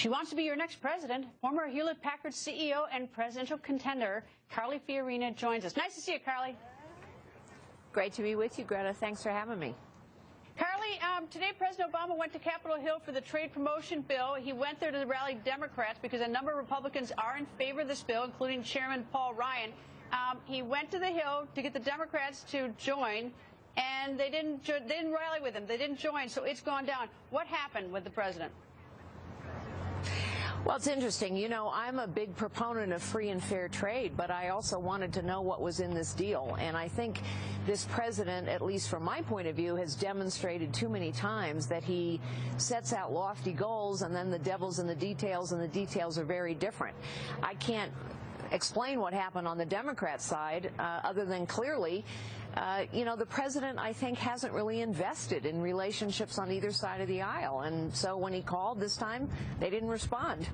She wants to be your next president. Former Hewlett-Packard CEO and presidential contender Carly Fiorina joins us. Nice to see you, Carly. Great to be with you, Greta. Thanks for having me. Carly, today President Obama went to Capitol Hill for the trade promotion bill. He went there to rally Democrats because a number of Republicans are in favor of this bill, including Chairman Paul Ryan. He went to the Hill to get the Democrats to join, and they didn't rally with him. They didn't join, so it's gone down. What happened with the president? Well, it's interesting. You know, I'm a big proponent of free and fair trade, but I also wanted to know what was in this deal. And I think this president, at least from my point of view, has demonstrated too many times that he sets out lofty goals and then the devil's in the details, and the details are very different. I can't explain what happened on the Democrat side other than clearly you know, the president, I think, hasn't really invested in relationships on either side of the aisle. And so when he called this time, they didn't respond.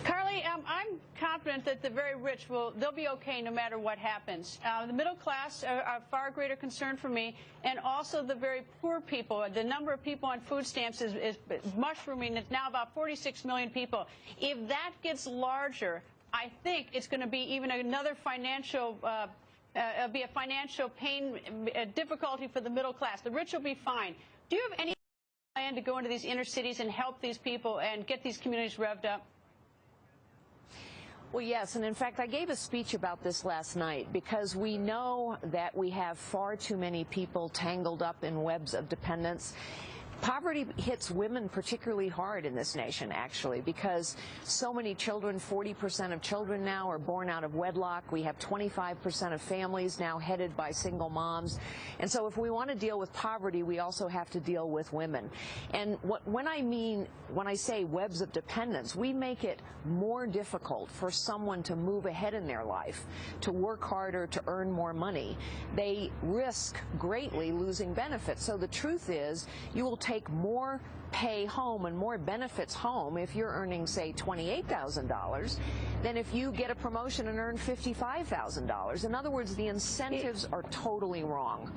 Carly, I'm confident that the very rich they'll be okay no matter what happens. The middle class are a far greater concern for me, and also the very poor people. The number of people on food stamps is mushrooming. It's now about 46 million people. If that gets larger, I think it's going to be even another financial it'll be a financial pain, difficulty for the middle class. The rich will be fine. Do you have any plan to go into these inner cities and help these people and get these communities revved up? Well, yes, and in fact, I gave a speech about this last night because we know that we have far too many people tangled up in webs of dependence. Poverty hits women particularly hard in this nation, actually, because so many children, 40% of children now are born out of wedlock. We have 25% of families now headed by single moms. And so if we want to deal with poverty, we also have to deal with women. And when I say webs of dependence, we make it more difficult for someone to move ahead in their life, to work harder, to earn more money. They risk greatly losing benefits. So the truth is, you will take more pay home and more benefits home if you're earning, say, $28,000 than if you get a promotion and earn $55,000. In other words, the incentives are totally wrong.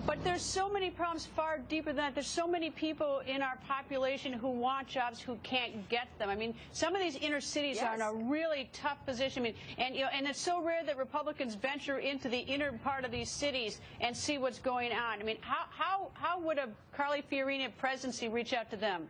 But there's so many problems far deeper than that. There's so many people in our population who want jobs who can't get them. I mean, some of these inner cities are in a really tough position. I mean, and it's so rare that Republicans venture into the inner part of these cities and see what's going on. I mean, how would a Carly Fiorina presidency reach out to them?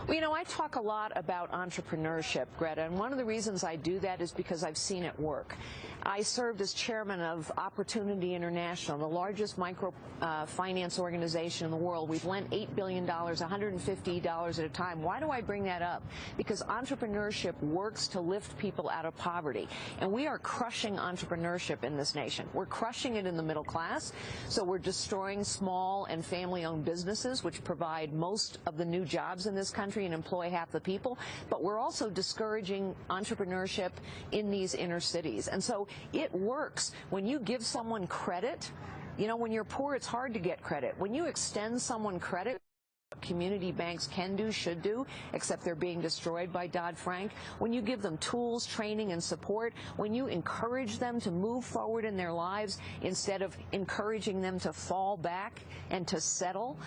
Well, you know, I talk a lot about entrepreneurship, Greta, and one of the reasons I do that is because I've seen it work. I served as chairman of Opportunity International, the largest microfinance organization in the world. We've lent $8 billion, $150 at a time. Why do I bring that up? Because entrepreneurship works to lift people out of poverty. And we are crushing entrepreneurship in this nation. We're crushing it in the middle class. So we're destroying small and family-owned businesses, which provide most of the new jobs in this country and employ half the people. But we're also discouraging entrepreneurship in these inner cities. And so it works. When you give someone credit, you know, when you're poor, it's hard to get credit. When you extend someone credit, what community banks can do, should do, except they're being destroyed by Dodd-Frank. When you give them tools, training, and support, when you encourage them to move forward in their lives instead of encouraging them to fall back and to settle,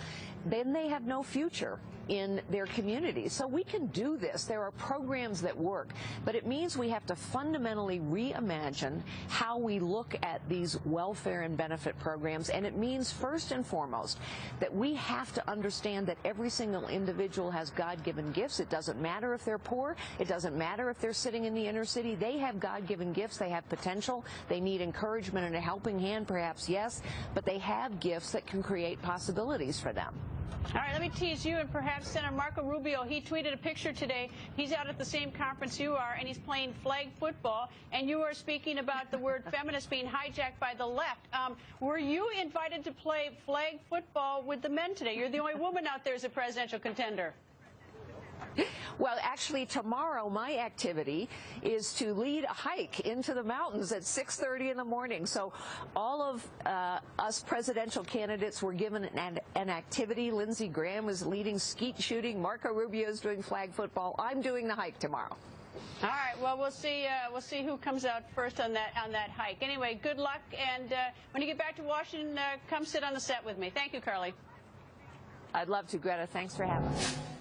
then they have no future in their communities. So we can do this. There are programs that work, but it means we have to fundamentally reimagine how we look at these welfare and benefit programs, and it means first and foremost that we have to understand that every single individual has God-given gifts. It doesn't matter if they're poor. It doesn't matter if they're sitting in the inner city. They have God-given gifts. They have potential. They need encouragement and a helping hand, perhaps, yes, but they have gifts that can create possibilities for them. All right, let me tease you and perhaps Senator Marco Rubio. He tweeted a picture today. He's out at the same conference you are, and he's playing flag football. And you were speaking about the word feminist being hijacked by the left. Were you invited to play flag football with the men today? You're the only woman out there as a presidential contender. Well, actually, tomorrow my activity is to lead a hike into the mountains at 6:30 in the morning. So all of us presidential candidates were given an activity. Lindsey Graham is leading skeet shooting. Marco Rubio is doing flag football. I'm doing the hike tomorrow. All right. Well, we'll see who comes out first on that hike. Anyway, good luck. And when you get back to Washington, come sit on the set with me. Thank you, Carly. I'd love to, Greta. Thanks for having me.